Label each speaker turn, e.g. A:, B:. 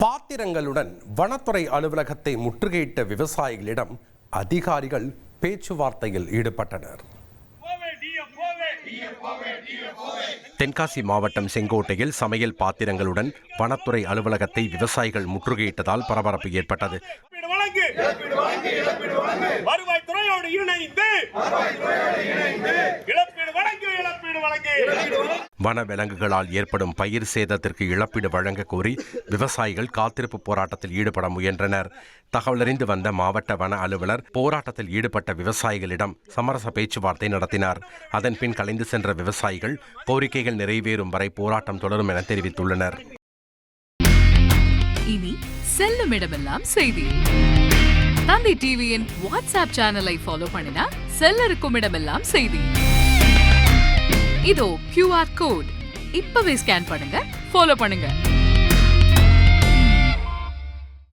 A: பாத்திரங்களுடன் வனத்துறை அலுவலகத்தை முற்றுகையிட்ட விவசாயிகளிடம் அதிகாரிகள் பேச்சுவார்த்தையில் ஈடுபட்டனர். தென்காசி மாவட்டம் செங்கோட்டையில் சமையல் பாத்திரங்களுடன் வனத்துறை அலுவலகத்தை விவசாயிகள் முற்றுகையிட்டதால் பரபரப்பு ஏற்பட்டது. வன விலங்குகளால் ஏற்படும் பயிர் சேதத்திற்கு இழப்பீடு வழங்க கோரி விவசாயிகள் காத்திருப்பு போராட்டத்தில் ஈடுபட முயன்றனர். தகவலறிந்து வந்த மாவட்ட வன அலுவலர் போராட்டத்தில் ஈடுபட்ட விவசாயிகளிடம் சமரச பேச்சுவார்த்தை நடத்தினார். அதன்பின் கலைந்து சென்ற விவசாயிகள் கோரிக்கைகள் நிறைவேறும் வரை போராட்டம் தொடரும் என தெரிவித்துள்ளனர்.
B: இனி செல்லும் இடமெல்லாம் செய்தி. தந்தை டிவியின் வாட்ஸ்அப் சேனலை ஃபாலோ பண்ணினா செல்லருக்கும் இடமெல்லாம் செய்தி. இதோ QR கோட் இப்பவே ஸ்கேன் பண்ணுங்க, ஃபாலோ பண்ணுங்க.